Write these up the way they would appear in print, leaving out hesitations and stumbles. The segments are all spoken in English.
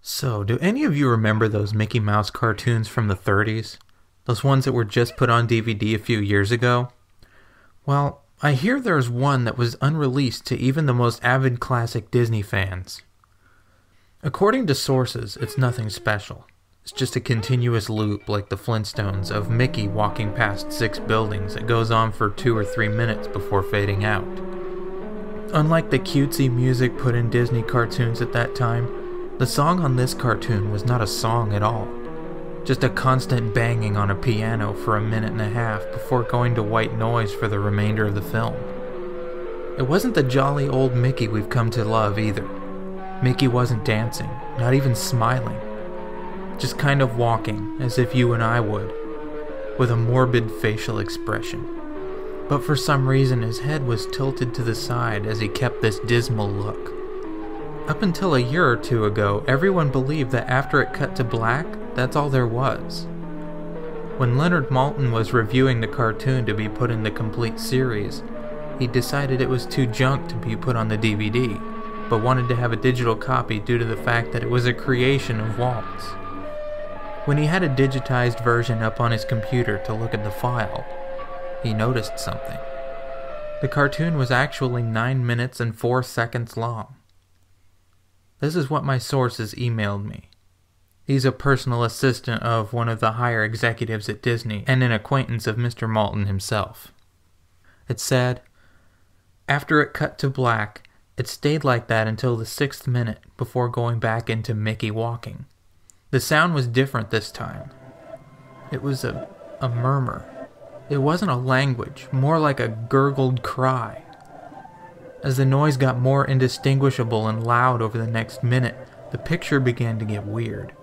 So, do any of you remember those Mickey Mouse cartoons from the 30s? Those ones that were just put on DVD a few years ago? Well, I hear there's one that was unreleased to even the most avid classic Disney fans. According to sources, it's nothing special. It's just a continuous loop like the Flintstones of Mickey walking past 6 buildings that goes on for 2 or 3 minutes before fading out. Unlike the cutesy music put in Disney cartoons at that time, the song on this cartoon was not a song at all. Just a constant banging on a piano for 1.5 minutes before going to white noise for the remainder of the film. It wasn't the jolly old Mickey we've come to love either. Mickey wasn't dancing, not even smiling. Just kind of walking, as if you and I would, with a morbid facial expression. But for some reason his head was tilted to the side as he kept this dismal look. Up until a year or two ago, everyone believed that after it cut to black, that's all there was. When Leonard Maltin was reviewing the cartoon to be put in the complete series, he decided it was too junk to be put on the DVD, but wanted to have a digital copy due to the fact that it was a creation of Walt's. When he had a digitized version up on his computer to look at the file, he noticed something. The cartoon was actually 9 minutes and 4 seconds long. This is what my sources emailed me. He's a personal assistant of one of the higher executives at Disney and an acquaintance of Mr. Maltin himself. It said, "After it cut to black, it stayed like that until the 6th minute before going back into Mickey walking. The sound was different this time. It was a murmur. It wasn't a language, more like a gurgled cry. As the noise got more indistinguishable and loud over the next minute, the picture began to get weird.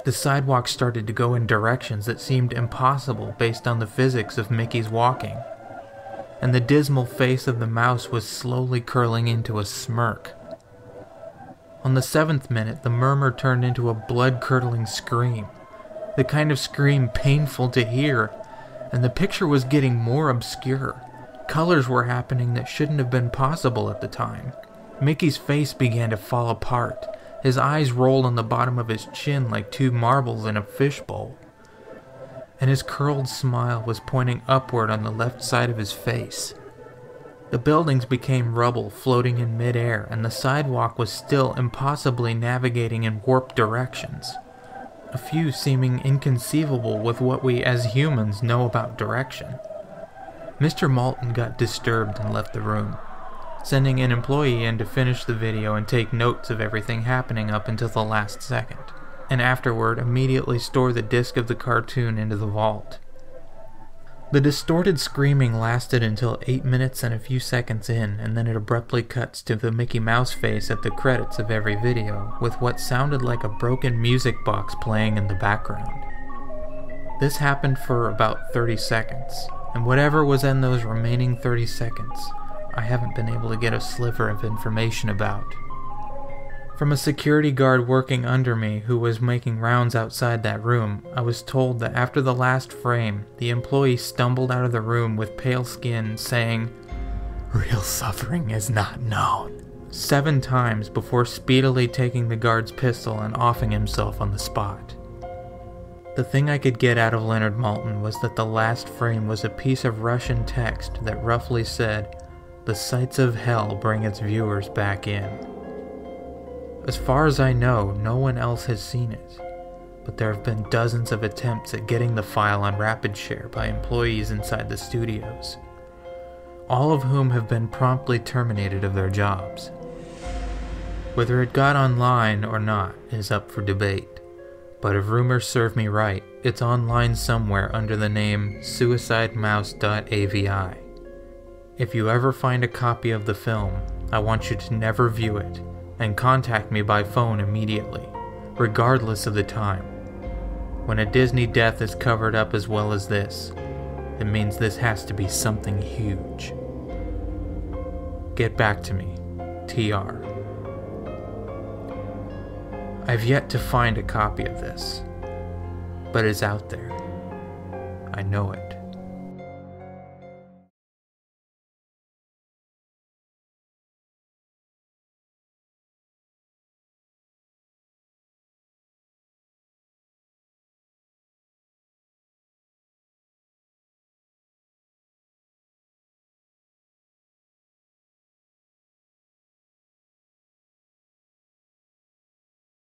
The sidewalk started to go in directions that seemed impossible based on the physics of Mickey's walking, and the dismal face of the mouse was slowly curling into a smirk. On the 7th minute, the murmur turned into a blood-curdling scream, the kind of scream painful to hear, and the picture was getting more obscure. Colors were happening that shouldn't have been possible at the time. Mickey's face began to fall apart. His eyes rolled on the bottom of his chin like 2 marbles in a fishbowl. And his curled smile was pointing upward on the left side of his face. The buildings became rubble floating in midair, and the sidewalk was still impossibly navigating in warped directions. A few seeming inconceivable with what we as humans know about direction. Mr. Maltin got disturbed and left the room, sending an employee in to finish the video and take notes of everything happening up until the last second, and afterward immediately store the disc of the cartoon into the vault. The distorted screaming lasted until 8 minutes and a few seconds in, and then it abruptly cuts to the Mickey Mouse face at the credits of every video, with what sounded like a broken music box playing in the background. This happened for about 30 seconds. And whatever was in those remaining 30 seconds, I haven't been able to get a sliver of information about. From a security guard working under me who was making rounds outside that room, I was told that after the last frame, the employee stumbled out of the room with pale skin saying, "Real suffering is not known," 7 times before speedily taking the guard's pistol and offing himself on the spot. The thing I could get out of Leonard Maltin was that the last frame was a piece of Russian text that roughly said, "The sights of hell bring its viewers back in." As far as I know, no one else has seen it, but there have been dozens of attempts at getting the file on RapidShare by employees inside the studios, all of whom have been promptly terminated of their jobs. Whether it got online or not is up for debate. But if rumors serve me right, it's online somewhere under the name Suicidemouse.avi. If you ever find a copy of the film, I want you to never view it, and contact me by phone immediately, regardless of the time. When a Disney death is covered up as well as this, it means this has to be something huge. Get back to me, TR. I've yet to find a copy of this, but it's out there. I know it.